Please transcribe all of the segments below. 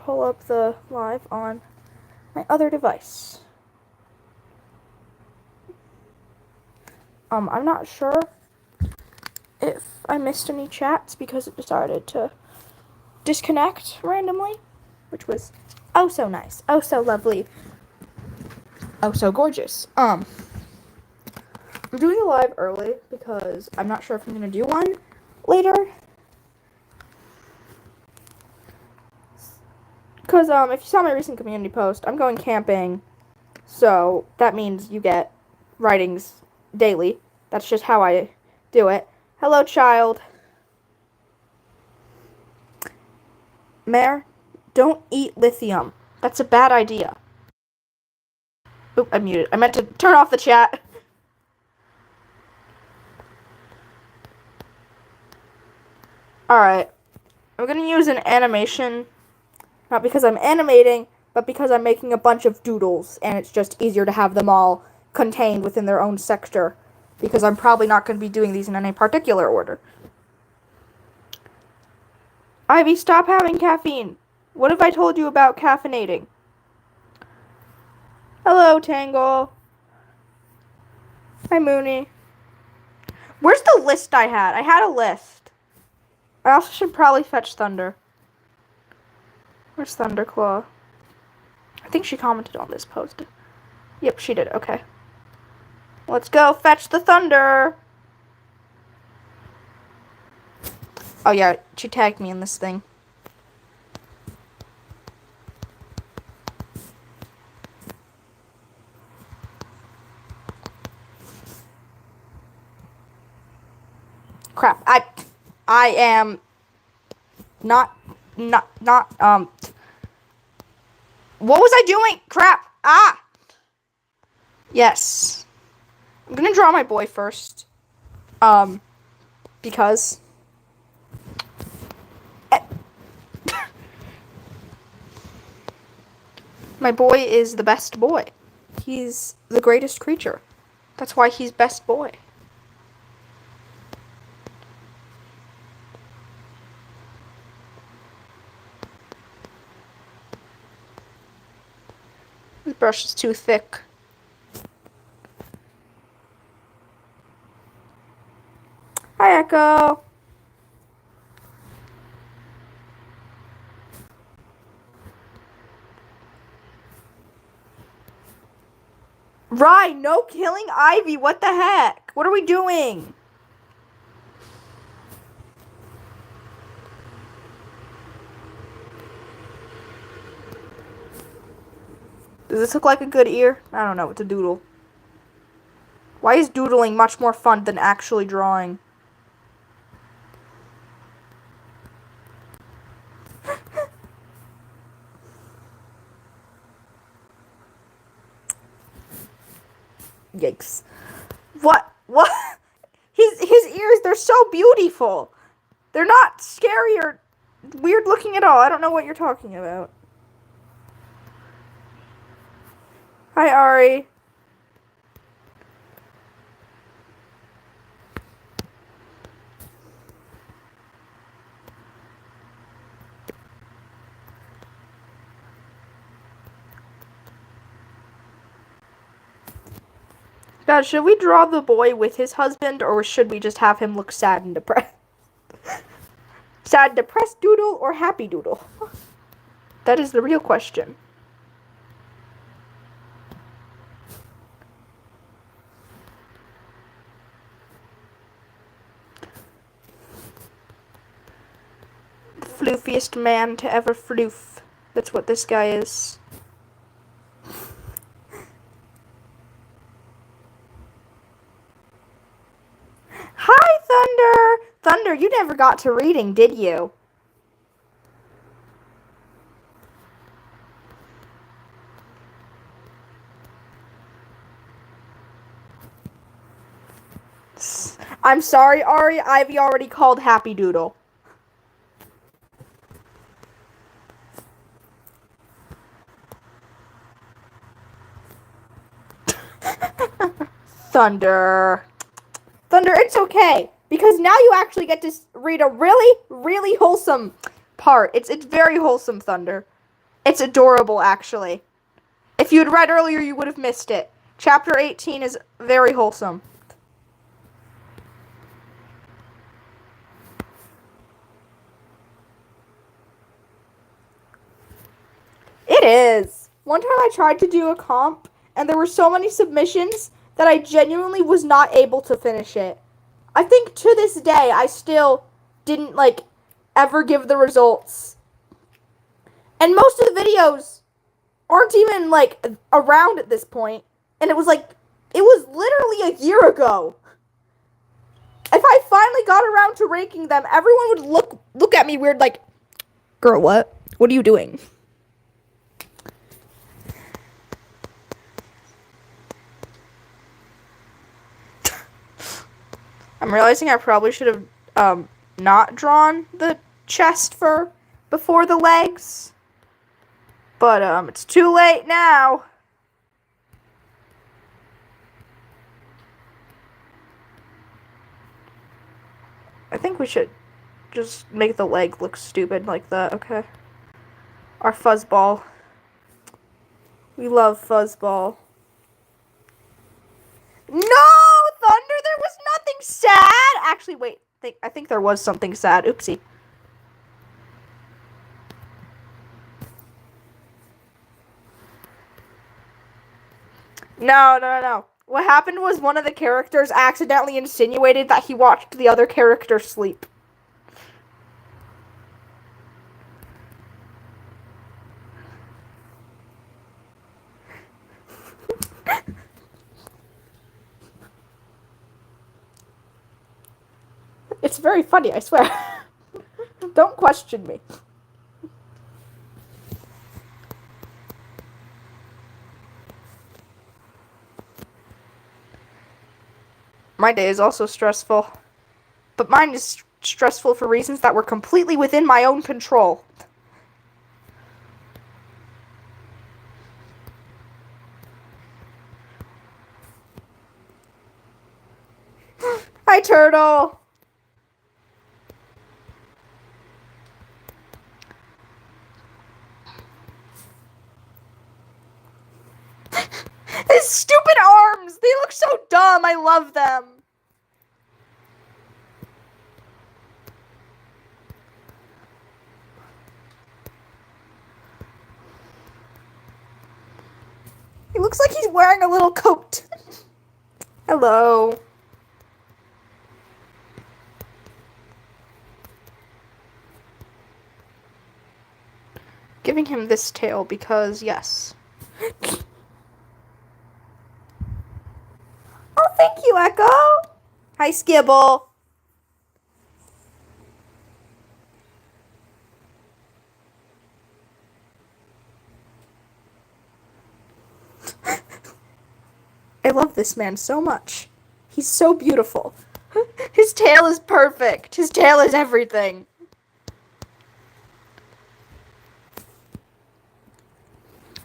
pull up the live on my other device. I'm not sure if I missed any chats because it decided to disconnect randomly, which was oh so nice, oh so lovely, oh so gorgeous. I'm doing a live early because I'm not sure if I'm gonna do one later. Because if you saw my recent community post, I'm going camping, so that means you get writings daily. That's just how I do it. Hello, child. Mare, don't eat lithium. That's a bad idea. Oop, I'm muted. I meant to turn off the chat. Alright. I'm gonna use an animation. Not because I'm animating, but because I'm making a bunch of doodles, and it's just easier to have them all contained within their own sector. Because I'm probably not going to be doing these in any particular order. Ivy, stop having caffeine. What have I told you about caffeinating? Hello, Tangle. Hi, Mooney. Where's the list I had? I had a list. I also should probably fetch Thunder. Where's Thunderclaw? I think she commented on this post. Yep, she did. Okay. Let's go fetch the Thunder. Oh, yeah, she tagged me in this thing. Crap. I am not, what was I doing? Crap. Ah. Yes. I'm gonna draw my boy first. Because my boy is the best boy. He's the greatest creature. That's why he's best boy. This brush is too thick. Hi, Echo. Right, no killing Ivy. What the heck? What are we doing? Does this look like a good ear? I don't know. It's a doodle. Why is doodling much more fun than actually drawing? Yikes. What? His ears, they're so beautiful. They're not scary or weird looking at all. I don't know what you're talking about. Hi, Ari. God, should we draw the boy with his husband, or should we just have him look sad and depressed? Sad, depressed doodle, or happy doodle? That is the real question. The floofiest man to ever floof. That's what this guy is. Hi, Thunder! Thunder, you never got to reading, did you? I'm sorry, Ari. Ivy already called Happy Doodle. Thunder. Thunder, it's okay. Because now you actually get to read a really, really wholesome part. It's very wholesome, Thunder. It's adorable, actually. If you had read earlier, you would have missed it. Chapter 18 is very wholesome. It is. One time I tried to do a comp, and there were so many submissions that I genuinely was not able to finish it. I think to this day, I still didn't, like, ever give the results. And most of the videos aren't even, like, around at this point. And it was, like, it was literally a year ago. If I finally got around to ranking them, everyone would look at me weird, like, girl, what? What are you doing? I'm realizing I probably should have not drawn the chest for before the legs. But it's too late now. I think we should just make the leg look stupid like that, okay? Our fuzzball. We love fuzzball. No! Thunder, there was nothing sad! Actually, wait. I think there was something sad. Oopsie. No. What happened was one of the characters accidentally insinuated that he watched the other character sleep. It's very funny, I swear. Don't question me. My day is also stressful. But mine is stressful for reasons that were completely within my own control. Hi, Turtle! His stupid arms! They look so dumb! I love them! He looks like he's wearing a little coat. Hello. Giving him this tail because, yes. Oh, thank you, Echo! Hi, Skibble. I love this man so much. He's so beautiful. His tail is perfect. His tail is everything.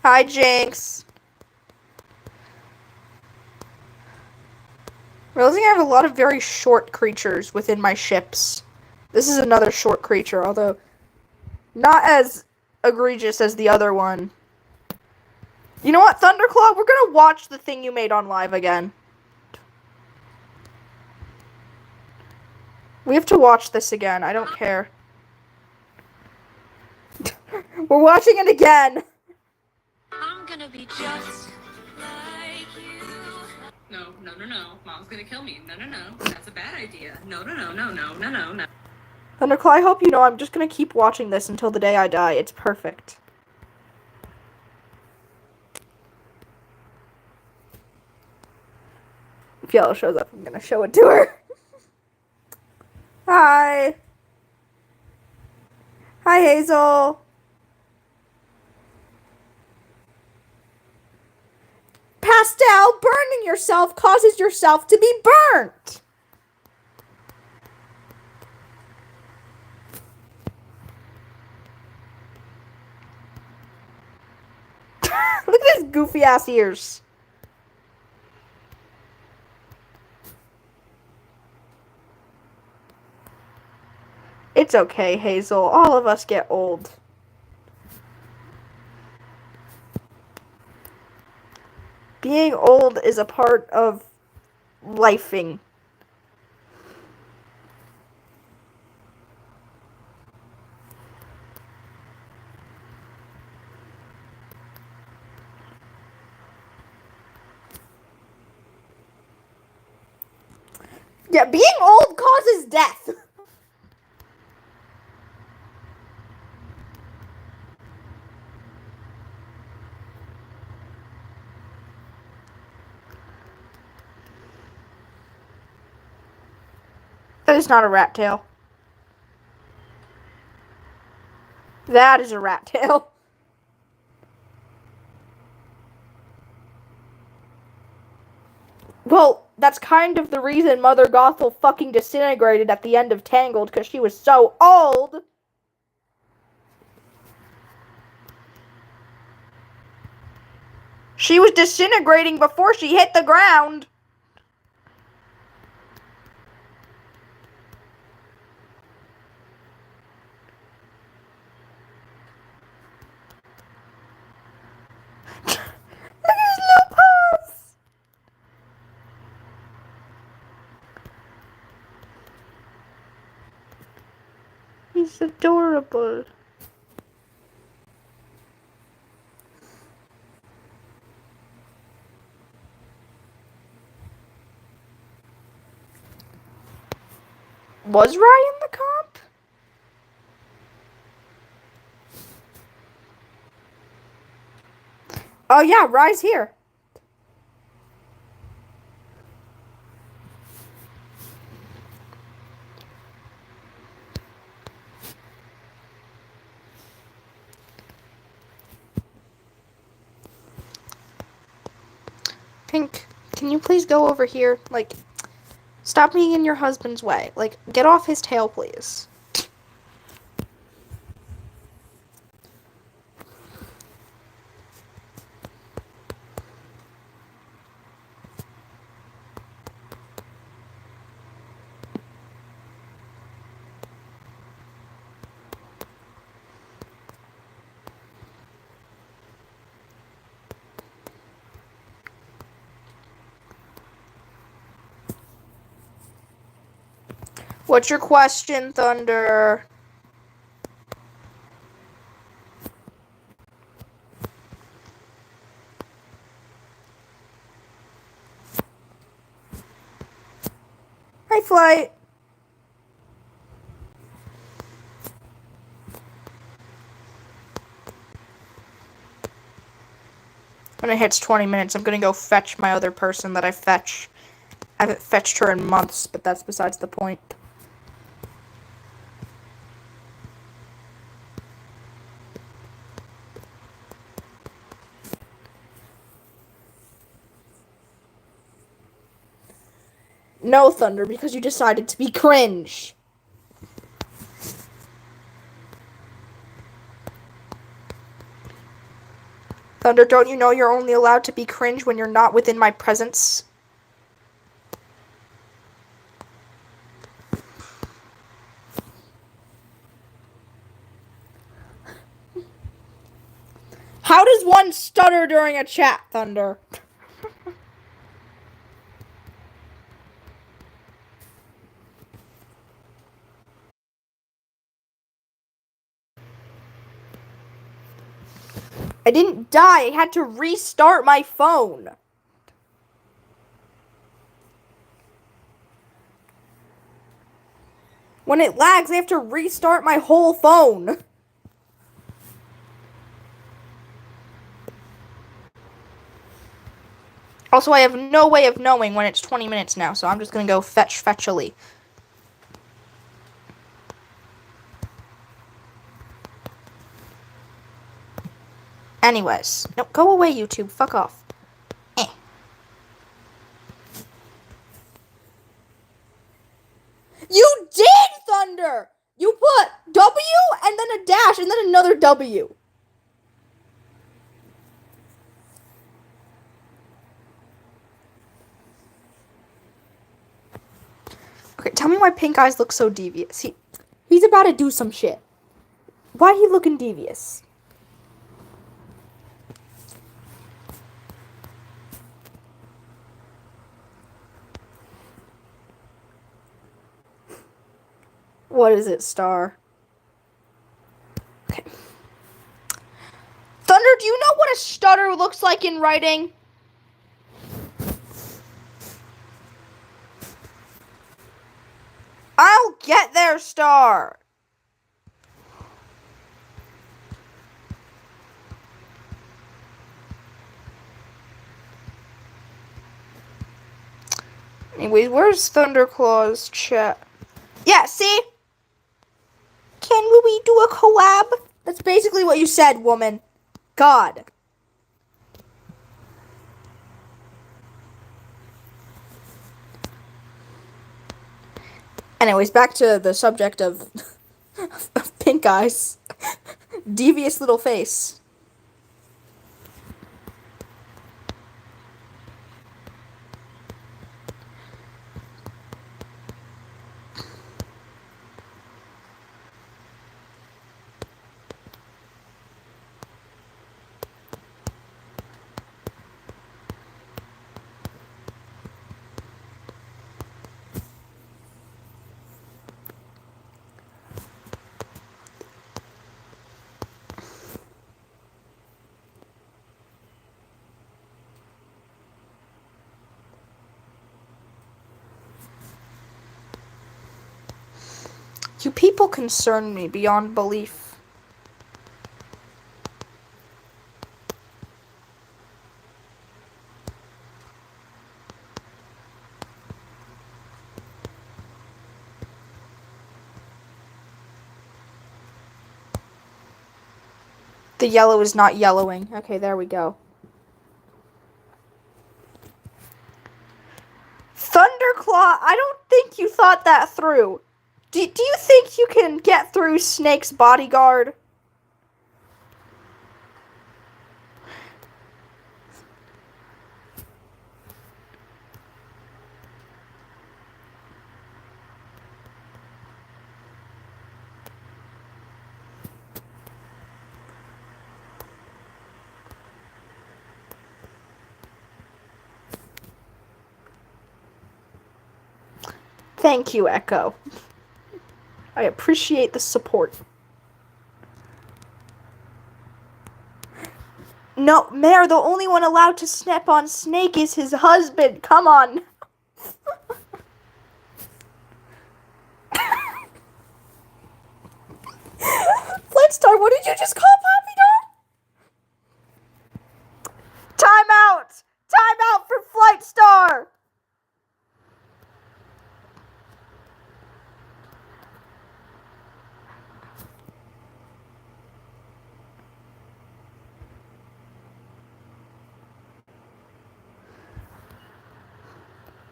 Hi, Jinx. Realizing I have a lot of very short creatures within my ships. This is another short creature, although not as egregious as the other one. You know what, Thunderclaw? We're gonna watch the thing you made on live again. We have to watch this again. I don't care. We're watching it again. I'm gonna be just like you. No. Mom's gonna kill me. No. That's a bad idea. No. Thunderclaw, I hope you know I'm just gonna keep watching this until the day I die. It's perfect. If Yellow shows up, I'm gonna show it to her. Hi. Hi, Hazel. Pastel, burning yourself causes yourself to be burnt. Look at his goofy ass ears. It's okay, Hazel. All of us get old. Being old is a part of lifing. Yeah, being old causes death. That is not a rat tail. That is a rat tail. Well, that's kind of the reason Mother Gothel fucking disintegrated at the end of Tangled, because she was so old. She was disintegrating before she hit the ground. Look at his little paws. He's adorable. Was Ryan the cop? Oh yeah, Rye's here. Pink, can you please go over here? Like, stop being in your husband's way. Like, get off his tail, please. What's your question, Thunder? Hi, Flight. When it hits 20 minutes, I'm gonna go fetch my other person that I fetch. I haven't fetched her in months, but that's besides the point. No, Thunder, because you decided to be cringe. Thunder, don't you know you're only allowed to be cringe when you're not within my presence? How does one stutter during a chat, Thunder? I didn't die. I had to restart my phone. When it lags, I have to restart my whole phone. Also, I have no way of knowing when it's 20 minutes now, so I'm just gonna go fetchily. Anyways. No, go away, YouTube. Fuck off. You did, Thunder! You put W and then a dash and then another W. Okay, tell me why Pink Eyes look so devious. He's about to do some shit. Why he looking devious? What is it, Star? Okay. Thunder, do you know what a stutter looks like in writing? I'll get there, Star. Anyways, where's Thunderclaw's chat? Yeah, see? Can we do a collab? That's basically what you said, woman. God. Anyways, back to the subject of, of Pink Eyes. Devious little face. You people concern me beyond belief. The yellow is not yellowing. Okay, there we go. Thunderclaw, I don't think you thought that through. Do you think you can get through Snake's bodyguard? Thank you, Echo. I appreciate the support. No, Mayor, the only one allowed to snap on Snake is his husband. Come on. Flitstar, what did you just call Poppy Dog? Time out! Time out for Flightstar!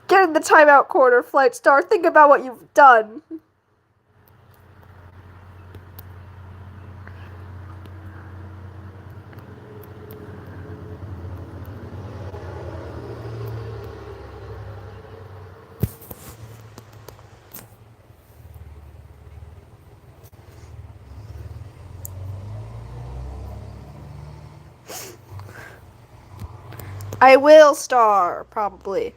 Get in the timeout corner, Flightstar. Think about what you've done. I will, Star, probably.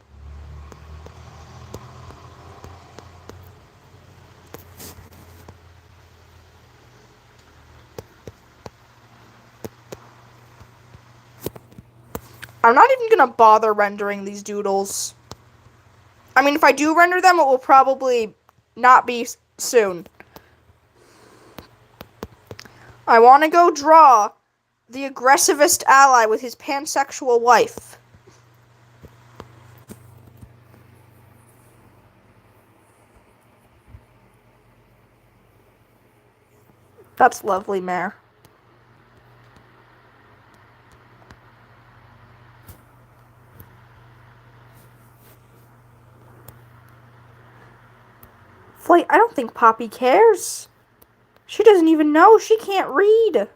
I'm not even gonna bother rendering these doodles. I mean, if I do render them, it will probably not be soon. I want to go draw the aggressivist ally with his pansexual wife. That's lovely, Mare. Flight, I don't think Poppy cares. She doesn't even know. She can't read.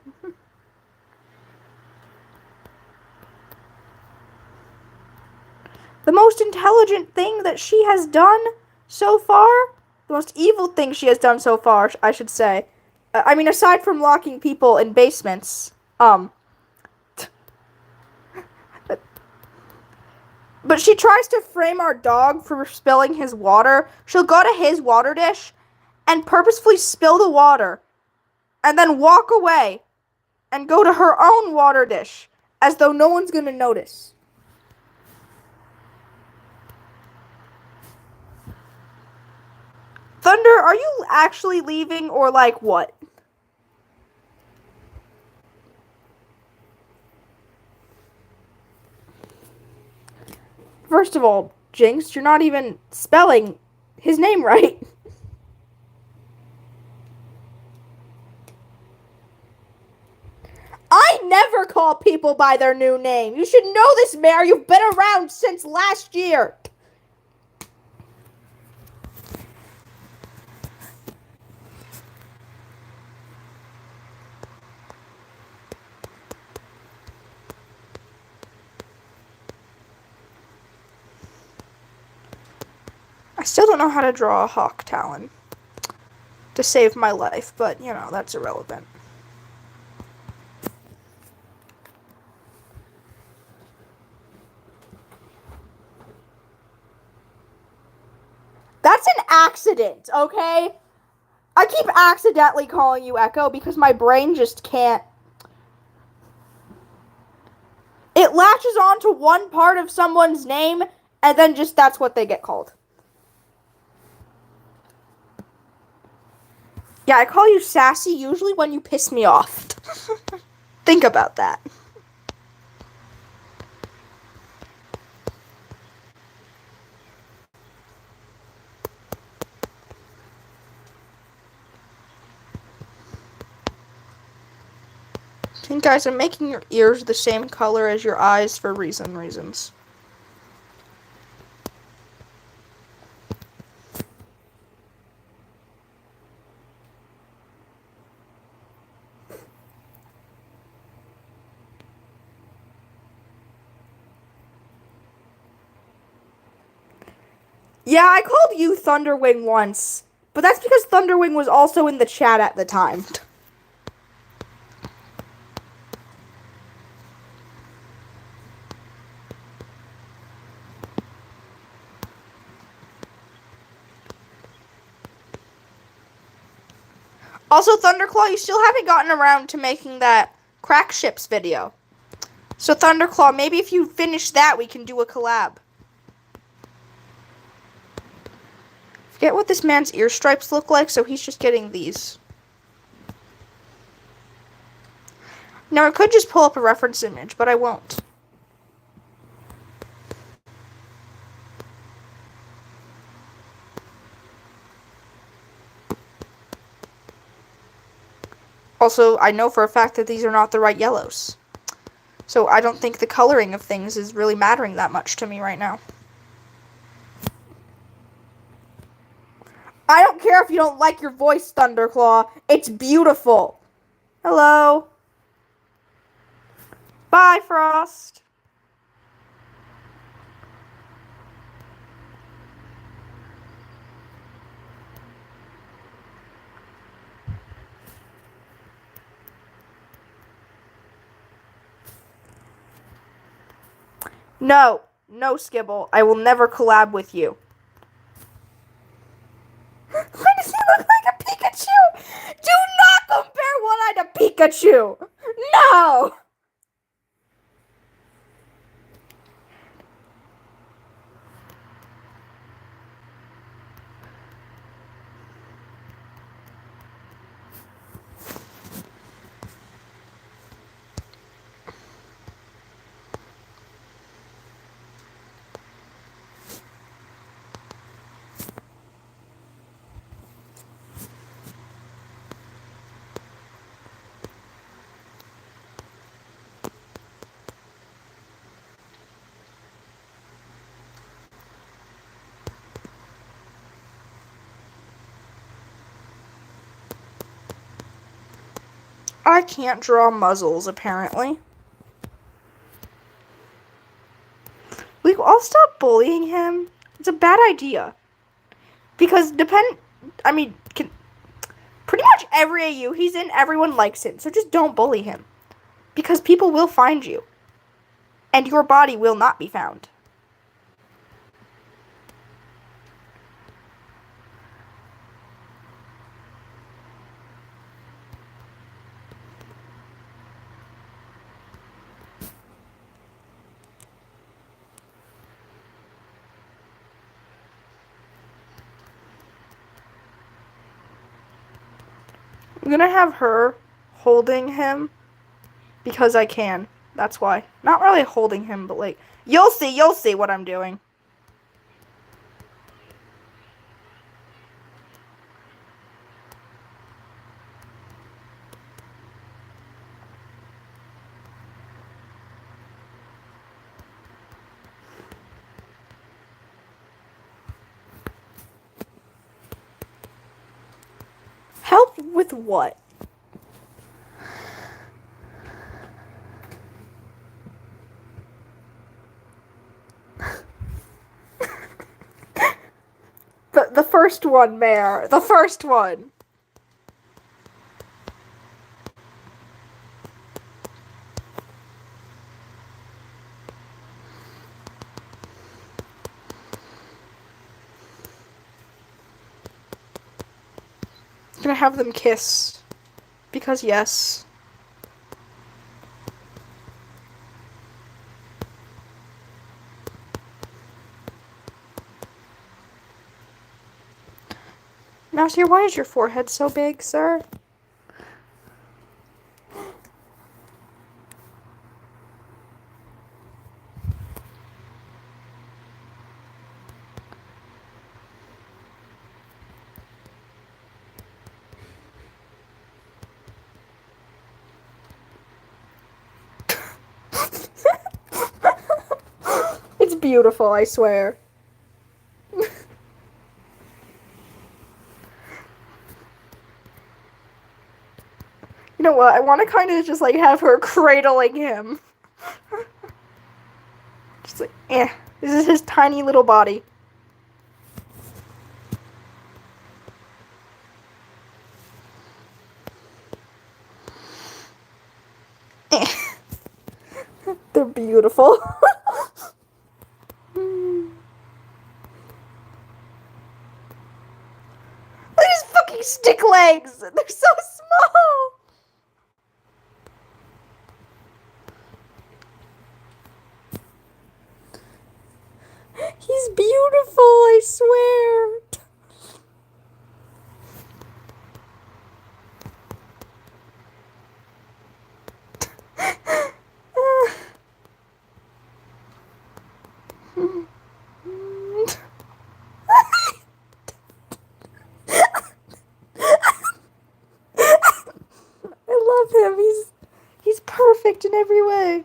The most intelligent thing that she has done so far, the most evil thing she has done so far, I should say. I mean, aside from locking people in basements, but she tries to frame our dog for spilling his water. She'll go to his water dish and purposefully spill the water and then walk away and go to her own water dish as though no one's gonna notice. Thunder, are you actually leaving or like what? First of all, Jinx, you're not even spelling his name right. I never call people by their new name. You should know this, Mare. You've been around since last year. I still don't know how to draw a hawk talon to save my life, but, you know, that's irrelevant. That's an accident, okay? I keep accidentally calling you Echo because my brain just can't. It latches onto one part of someone's name, and then just that's what they get called. Yeah, I call you Sassy usually when you piss me off. Think about that. And guys, I'm making your ears the same color as your eyes for reasons. Yeah, I called you Thunderwing once, but that's because Thunderwing was also in the chat at the time. Also, Thunderclaw, you still haven't gotten around to making that Crack Ships video. So, Thunderclaw, maybe if you finish that, we can do a collab. Forget what this man's ear stripes look like, so he's just getting these. Now, I could just pull up a reference image, but I won't. Also, I know for a fact that these are not the right yellows. So I don't think the coloring of things is really mattering that much to me right now. I don't care if you don't like your voice, Thunderclaw. It's beautiful. Hello. Bye, Frost. No, Skibble. I will never collab with you. Why does he look like a Pikachu? Do not compare One-Eye to Pikachu. No. I can't draw muzzles, apparently. I'll stop bullying him. It's a bad idea. Because pretty much every AU he's in, everyone likes him. So just don't bully him. Because people will find you. And your body will not be found. I'm gonna have her holding him because I can. That's why. Not really holding him, but like, you'll see what I'm doing. Help with what? The first one, Mayor. The first one. I'm gonna have them kiss. Because yes. Mousy, why is your forehead so big, sir? It's beautiful, I swear. You know what? I want to kind of just like have her cradling him. Just like, this is his tiny little body. They're beautiful. Look at his fucking stick legs. They're so small. He's beautiful, I swear. I love him. He's perfect in every way.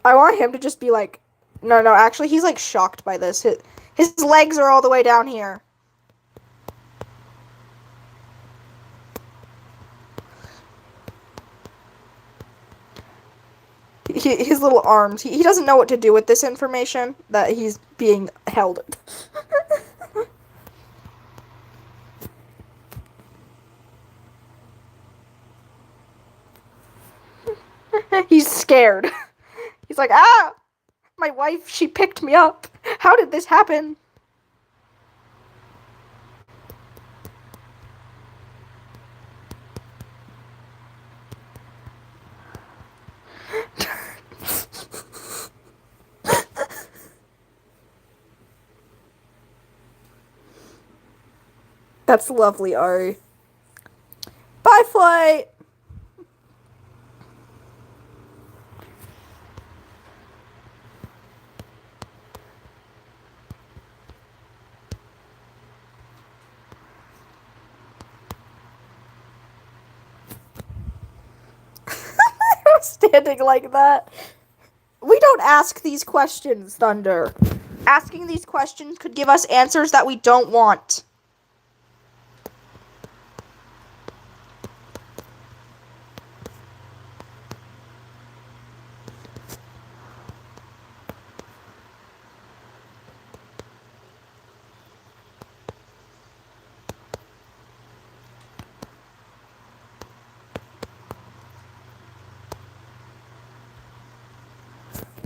I want him to just be like, no, actually, he's like shocked by this. His legs are all the way down here. His little arms. He doesn't know what to do with this information that he's being held. He's scared. He's like, my wife, she picked me up. How did this happen? That's lovely, Ari. Bye, Flight! Standing like that. We don't ask these questions, Thunder. Asking these questions could give us answers that we don't want.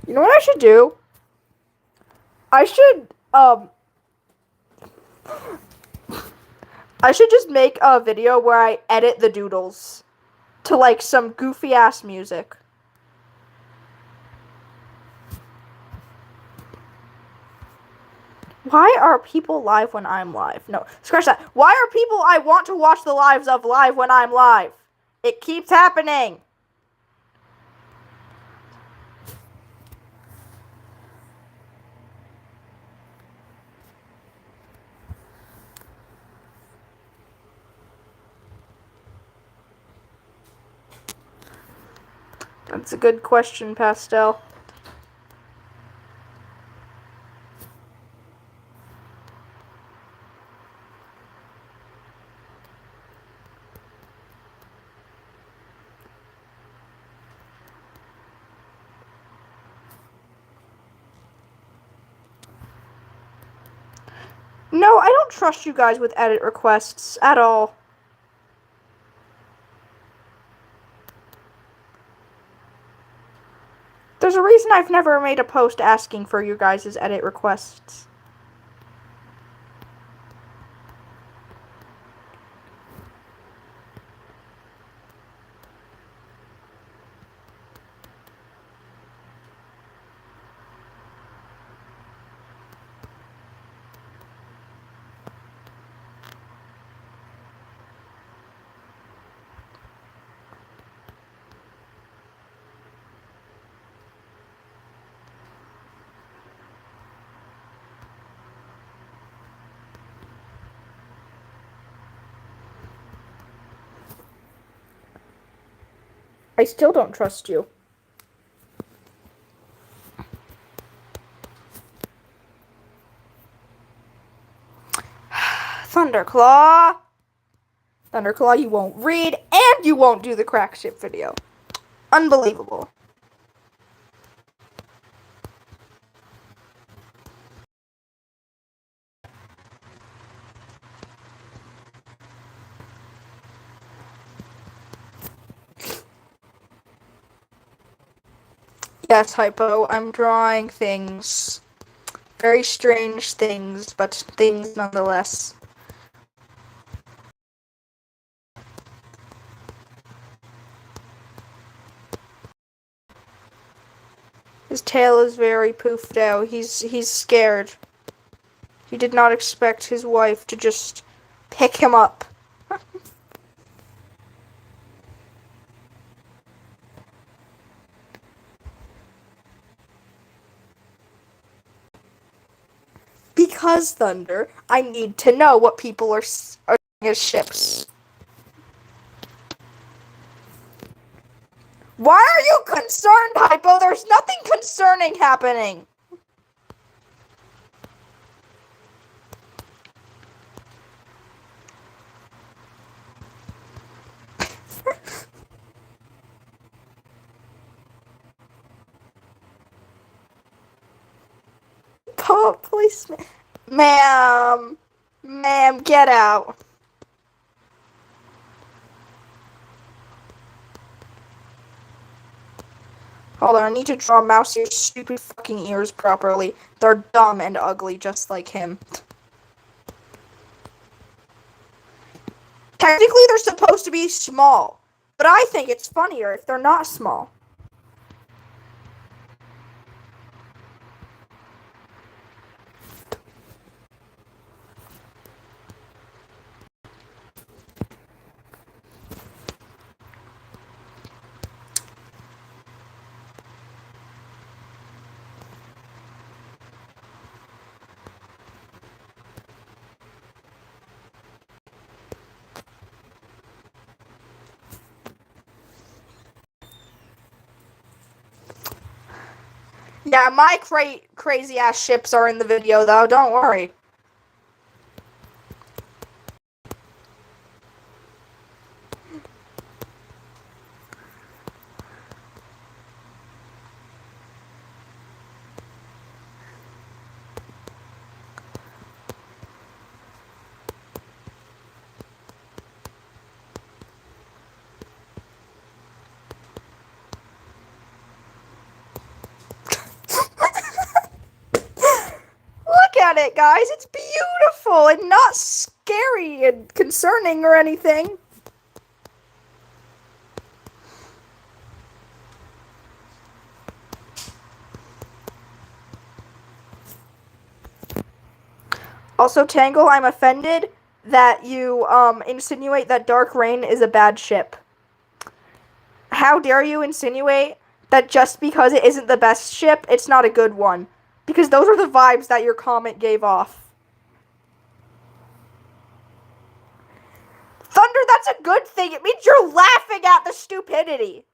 You know what I should do? I should just make a video where I edit the doodles to like some goofy ass music. Why are people live when I'm live? No, scratch that. Why are people I want to watch the lives of live when I'm live? It keeps happening. That's a good question, Pastel. No, I don't trust you guys with edit requests at all. There's a reason I've never made a post asking for you guys' edit requests. I still don't trust you. Thunderclaw! Thunderclaw, you won't read, and you won't do the crack ship video. Unbelievable. Yes, Hypo, I'm drawing things. Very strange things, but things nonetheless. His tail is very poofed out. He's scared. He did not expect his wife to just pick him up. Because, Thunder, I need to know what people are doing as ships. Why are you concerned, Hypo? There's nothing concerning happening. Oh, policeman. Ma'am. Ma'am, get out. Hold on, I need to draw Mousier's stupid fucking ears properly. They're dumb and ugly, just like him. Technically, they're supposed to be small, but I think it's funnier if they're not small. Yeah, my crazy ass ships are in the video though, don't worry. Look at it, guys. It's beautiful and not scary and concerning or anything. Also, Tangle, I'm offended that you insinuate that Dark Reign is a bad ship. How dare you insinuate that just because it isn't the best ship, it's not a good one? Because those are the vibes that your comment gave off. Thunder, that's a good thing. It means you're laughing at the stupidity.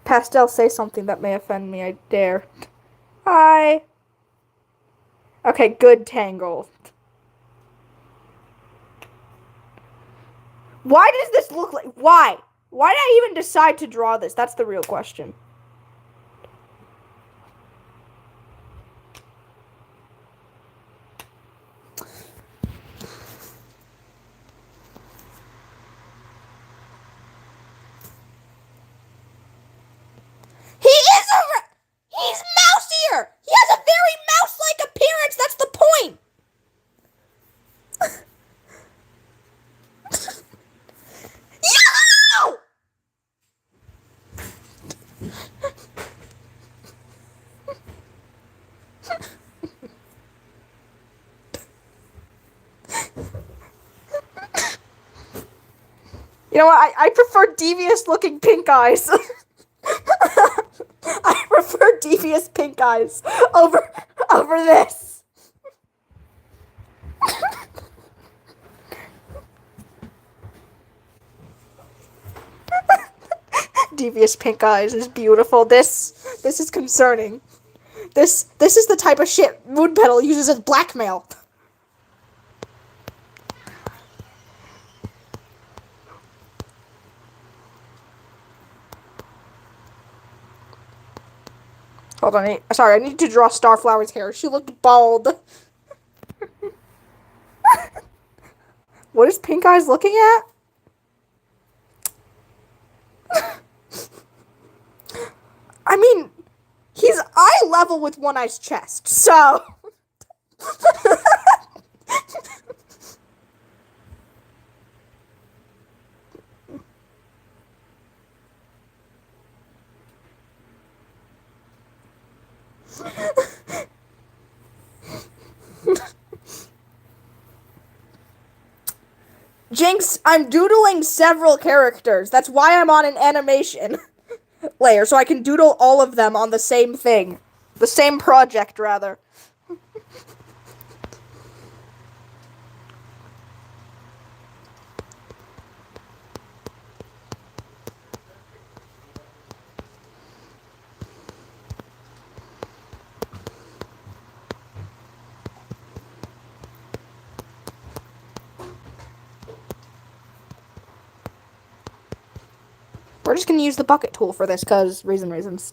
Pastel, say something that may offend me, I dare. Hi. Okay, good, Tangle. Why does this look like... Why? Why did I even decide to draw this? That's the real question. He is a... He's mouseier! He has a very mouse-like appearance! That's the point! Yo! You know what? I prefer devious-looking pink eyes. I prefer devious pink eyes over this. Devious pink eyes is beautiful. This is concerning. This is the type of shit Moonpetal uses as blackmail. Hold on, sorry, I need to draw Starflower's hair. She looked bald. What is Pink Eyes looking at? I mean, he's eye level with One Eye's chest, so... Jinx, I'm doodling several characters. That's why I'm on an animation layer, so I can doodle all of them on the same thing. The same project, rather. We're just gonna use the bucket tool for this, because reasons.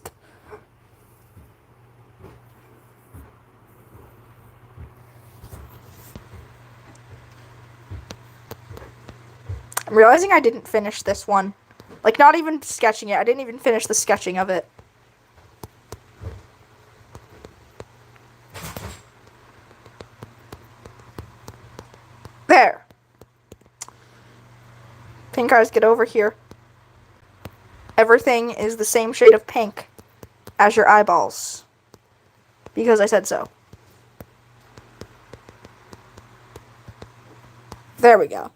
I'm realizing I didn't finish this one. Like, not even sketching it. I didn't even finish the sketching of it. There. Pink Eyes, get over here. Everything is the same shade of pink as your eyeballs. Because I said so. There we go.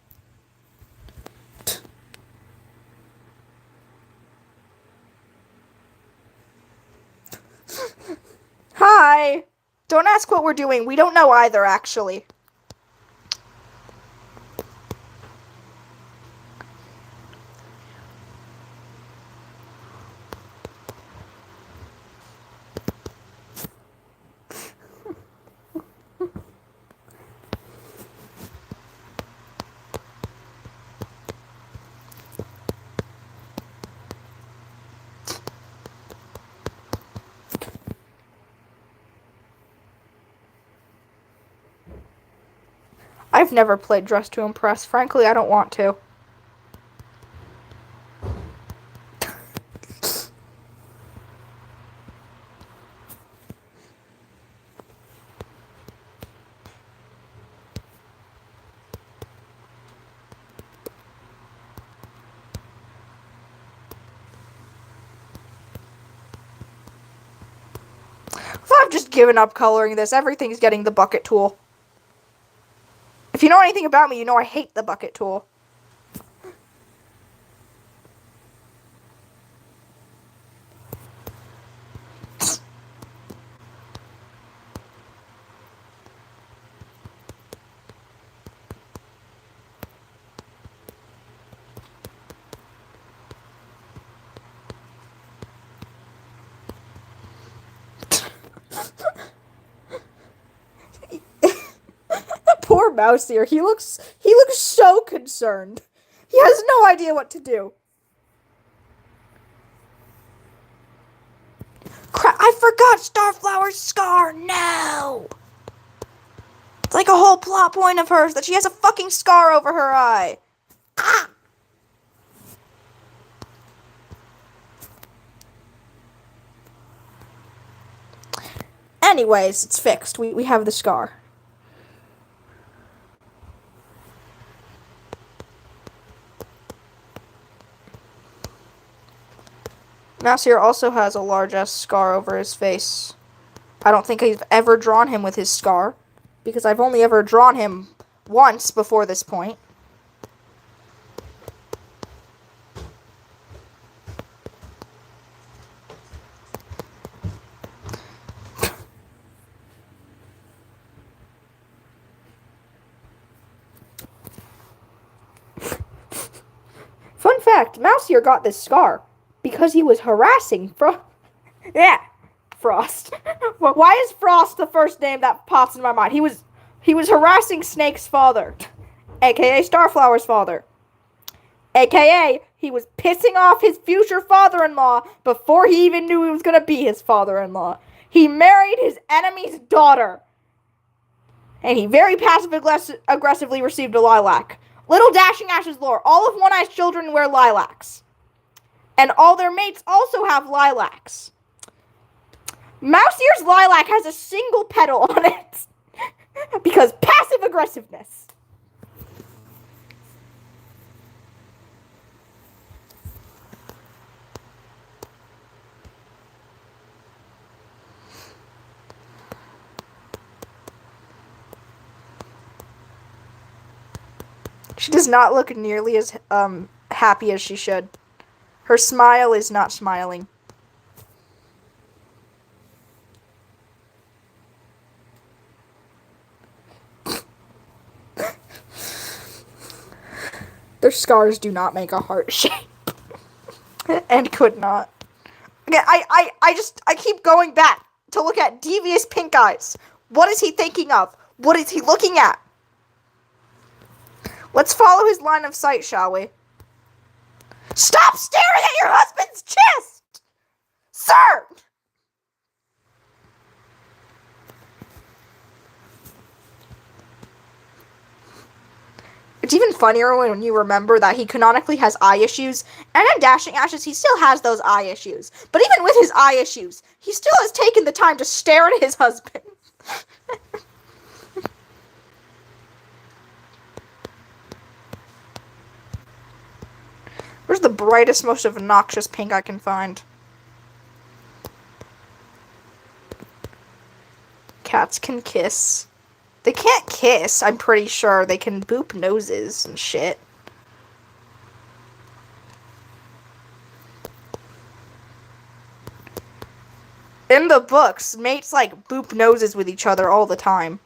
Hi! Don't ask what we're doing. We don't know either, actually. I've never played Dress to Impress. Frankly, I don't want to. given up coloring this. Everything's getting the bucket tool. If you know anything about me, you know I hate the bucket tool. Poor Mouse here. He looks so concerned. He has no idea what to do. Crap, I forgot Starflower's scar. No. It's like a whole plot point of hers that she has a fucking scar over her eye. Ah. Anyways, it's fixed. We have the scar. Mouse here also has a large-ass scar over his face. I don't think I've ever drawn him with his scar, because I've only ever drawn him once before this point. Fun fact, Mouse here got this scar because he was harassing Frost. Why is Frost the first name that pops in my mind? He was harassing Snake's father, aka Starflower's father, aka he was pissing off his future father-in-law before he even knew he was gonna be his father-in-law. He married his enemy's daughter, and he very passive-aggressively received a lilac. Little Dashing Ashes lore: all of One Eye's children wear lilacs, and all their mates also have lilacs. Mouse Ear's lilac has a single petal on it because passive aggressiveness. She does not look nearly as happy as she should. Her smile is not smiling. Their scars do not make a heart shape. And could not. Okay, I keep going back to look at Devious Pink Eyes. What is he thinking of? What is he looking at? Let's follow his line of sight, shall we? Stop staring at your husband's chest! Sir! It's even funnier when you remember that he canonically has eye issues, and in Dashing Ashes he still has those eye issues. But even with his eye issues, he still has taken the time to stare at his husband. Where's the brightest, most obnoxious pink I can find? Cats can kiss. They can't kiss, I'm pretty sure. They can boop noses and shit. In the books, mates, like, boop noses with each other all the time.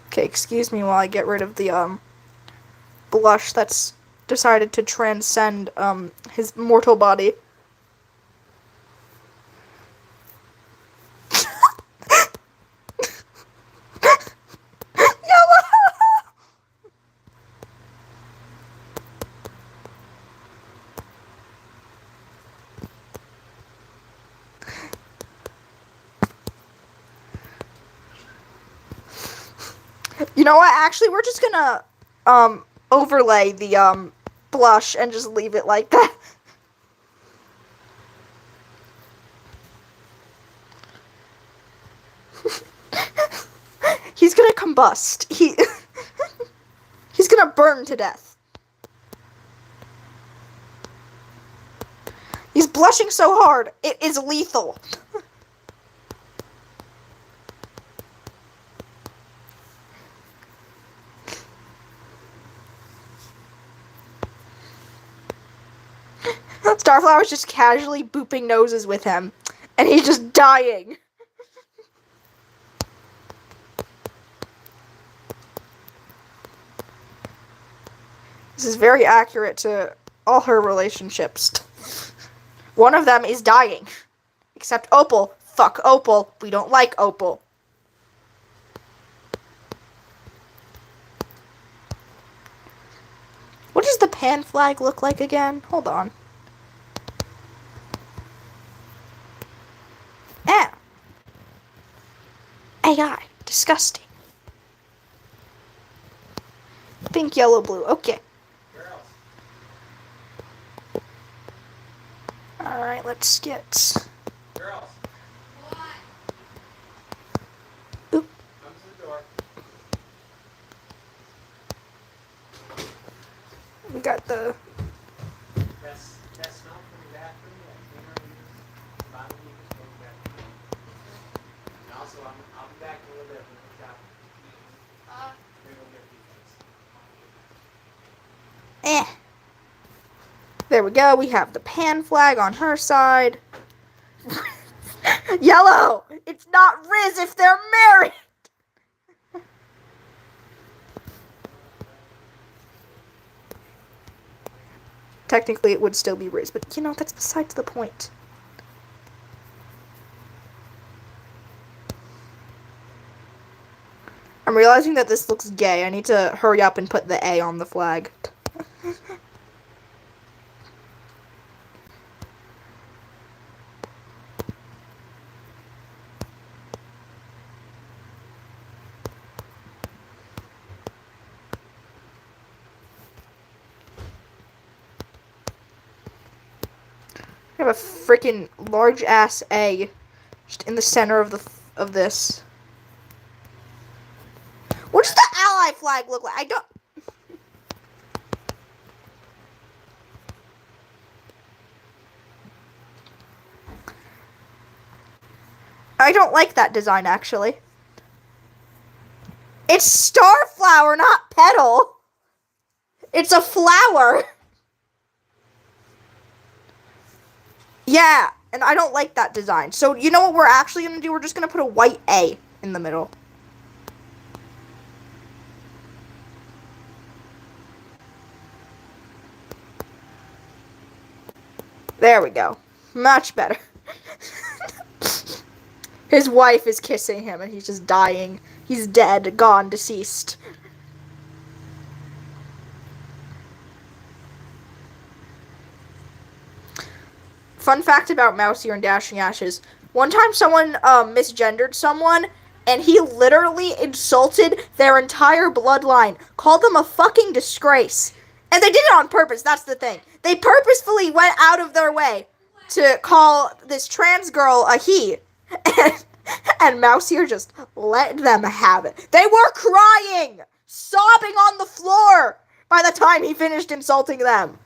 Okay, excuse me while I get rid of the, blush that's decided to transcend, his mortal body. You know what? Actually, we're just gonna, overlay the, blush and just leave it like that. He's gonna combust. He's gonna burn to death. blushing so hard. It is lethal. Starflower's just casually booping noses with him, and he's just dying. This is very accurate to all her relationships. One of them is dying. Except Opal. Fuck Opal. We don't like Opal. What does the pan flag look like again? Hold on. Ah. AI. Disgusting. Pink, yellow, blue. Okay. Alright, let's get... Girls. What? Oop. Come to the door. We got the... That smell from the bathroom, that cleaner we use, bottom you just go back. And also, I'll be back in a little bit with the shop. Maybe we'll get a few things. Eh. There we go. We have the pan flag on her side. Yellow! It's not Riz if they're married! Technically, it would still be Riz, but you know, that's besides the point. I'm realizing that this looks gay. I need to hurry up and put the A on the flag. I have a freaking large ass A just in the center of this. What does the ally flag look like? I don't like that design, actually. It's Starflower, not Petal. It's a flower. Yeah, and I don't like that design. So, you know what we're actually going to do? We're just going to put a white A in the middle. There we go. Much better. His wife is kissing him and he's just dying. He's dead, gone, deceased. Fun fact about Mousy and Dashing Ashes. One time someone misgendered someone and he literally insulted their entire bloodline. Called them a fucking disgrace. And they did it on purpose, that's the thing. They purposefully went out of their way to call this trans girl a he. And Mousy just let them have it. They were crying, sobbing on the floor by the time he finished insulting them.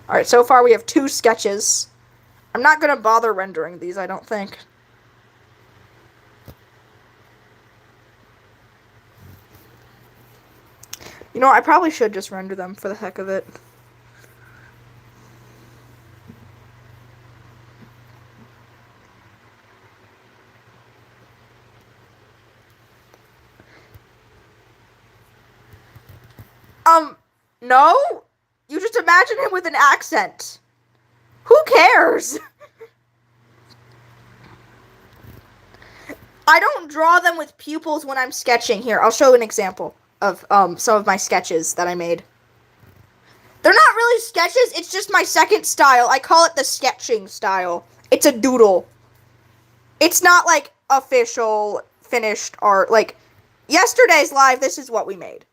Alright, so far we have 2 sketches. I'm not going to bother rendering these, I don't think. You know, I probably should just render them for the heck of it. No? You just imagine him with an accent. Who cares? I don't draw them with pupils when I'm sketching. Here, I'll show an example of some of my sketches that I made. They're not really sketches, it's just my second style. I call it the sketching style. It's a doodle. It's not like official, finished art. Like, yesterday's live, this is what we made.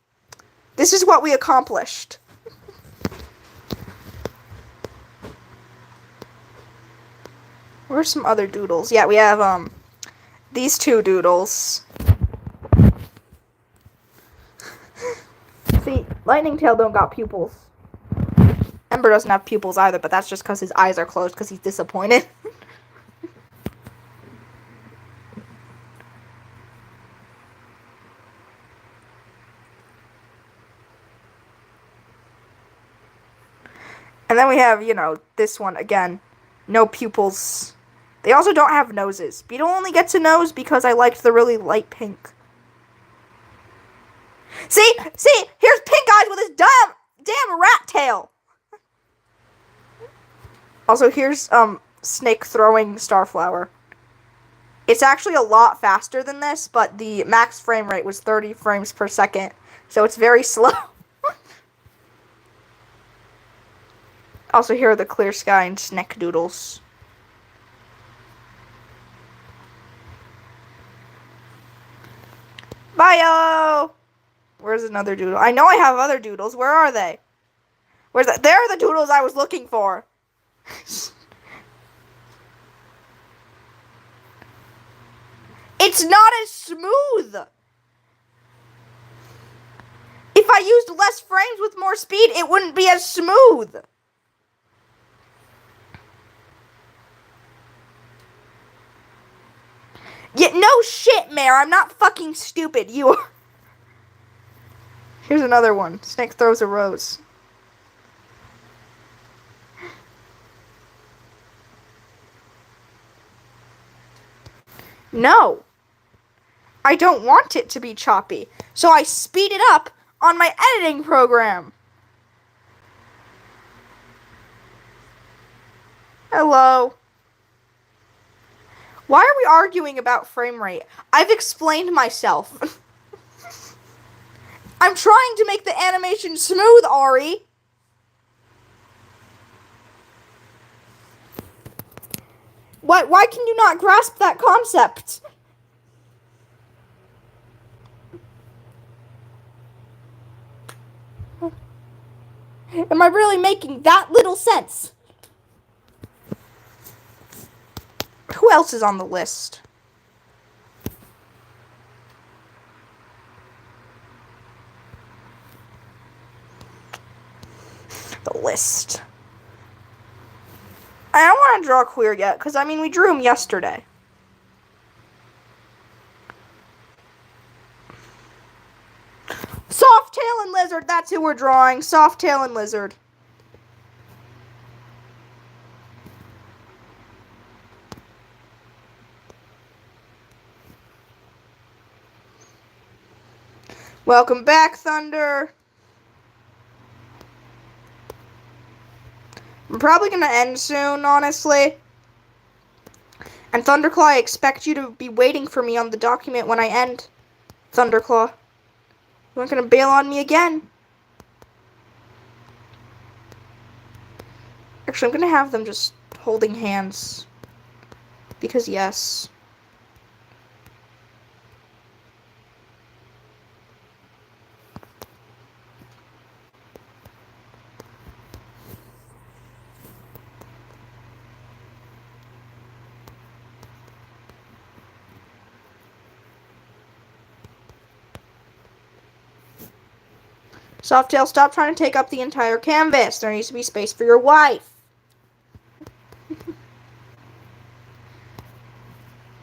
This is what we accomplished. Where's some other doodles? Yeah, we have, these two doodles. See, Lightning Tail don't got pupils. Ember doesn't have pupils either, but that's just because his eyes are closed because he's disappointed. And then we have, this one again. No pupils. They also don't have noses. Beetle only gets a nose because I liked the really light pink. See? Here's Pink Eyes with his damn rat tail. Also, here's, Snake throwing Starflower. It's actually a lot faster than this, but the max frame rate was 30 frames per second. So it's very slow. Also, here are the Clear Sky and Snickdoodles. Bye-o! Where's another doodle? I know I have other doodles. Where are they? Where's that? They're the doodles I was looking for. It's not as smooth. If I used less frames with more speed, it wouldn't be as smooth. Yeah, no shit, Mare. I'm not fucking stupid. You are. Here's another one. Snake throws a rose. No. I don't want it to be choppy. So I speed it up on my editing program. Hello. Why are we arguing about frame rate? I've explained myself. I'm trying to make the animation smooth, Ari. Why can you not grasp that concept? Am I really making that little sense? Who else is on the list? The list. I don't want to draw Queer yet, because, I mean, we drew him yesterday. Softail and Lizard, that's who we're drawing. Softail and Lizard. Welcome back, Thunder. I'm probably going to end soon, honestly. And Thunderclaw, I expect you to be waiting for me on the document when I end. Thunderclaw. You aren't going to bail on me again. Actually, I'm going to have them just holding hands. Because yes. Softail, stop trying to take up the entire canvas. There needs to be space for your wife.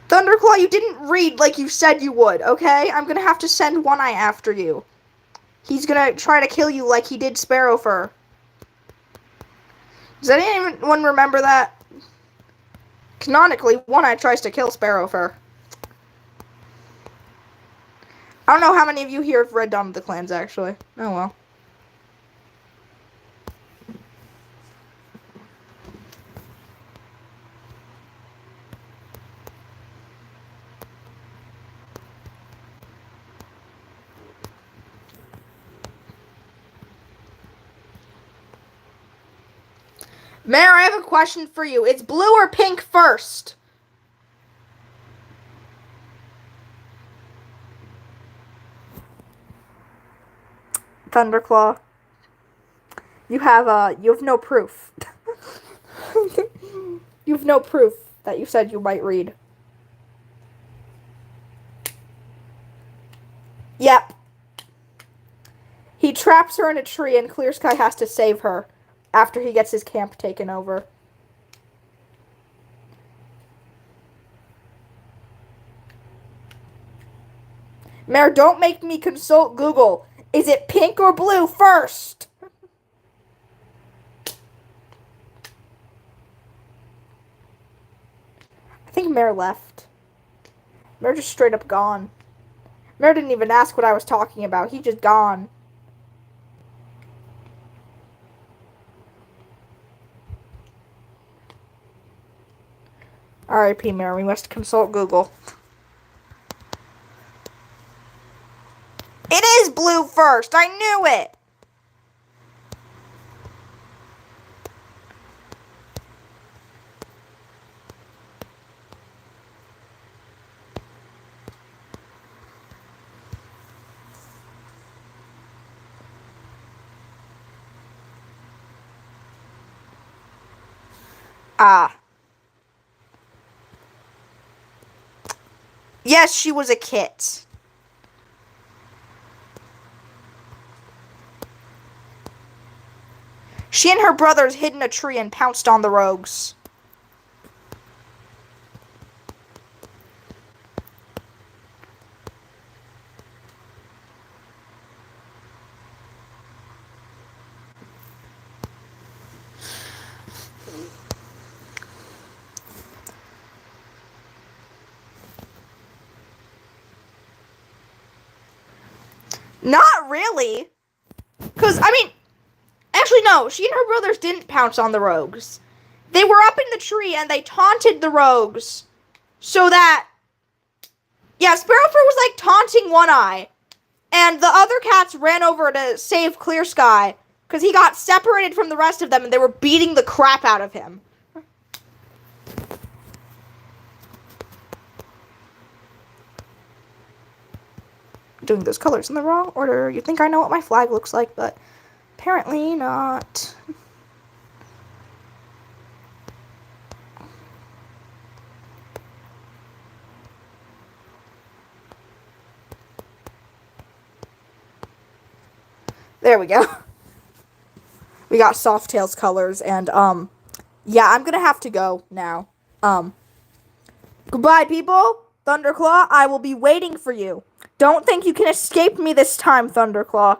Thunderclaw, you didn't read like you said you would, okay? I'm gonna have to send One Eye after you. He's gonna try to kill you like he did Sparrowfur. Does anyone remember that? Canonically, One Eye tries to kill Sparrowfur. I don't know how many of you here have read Dawn of the Clans, actually. Oh, well. Mare, I have a question for you. It's blue or pink first? Thunderclaw. You have no proof. You have no proof that you said you might read. Yep. He traps her in a tree and Clear Sky has to save her after he gets his camp taken over. Mare, don't make me consult Google. Is it pink or blue first? I think Mare left. Mare just straight up gone. Mare didn't even ask what I was talking about. He just gone. R.I.P. Mare, we must consult Google. It is blue first! I knew it! Ah. Yes, she was a kit. She and her brothers hid in a tree and pounced on the rogues. Not really. Because, I mean, actually, no. She and her brothers didn't pounce on the rogues. They were up in the tree, and they taunted the rogues. So that... Yeah, Sparrowfur was, like, taunting One Eye. And the other cats ran over to save Clear Sky. Because he got separated from the rest of them, and they were beating the crap out of him. Doing those colors in the wrong order. You think I know what my flag looks like, but apparently not. There we go. We got Softail's colors, and, yeah, I'm gonna have to go now. Goodbye, people. Thunderclaw, I will be waiting for you. Don't think you can escape me this time, Thunderclaw.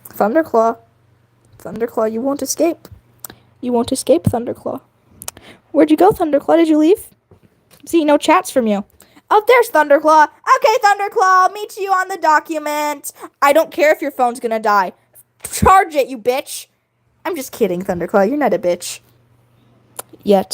Thunderclaw. Thunderclaw, you won't escape. You won't escape, Thunderclaw. Where'd you go, Thunderclaw? Did you leave? See no chats from you. Oh, there's Thunderclaw. Okay, Thunderclaw, I'll meet you on the document. I don't care if your phone's gonna die. Charge it, you bitch. I'm just kidding, Thunderclaw. You're not a bitch. Yet.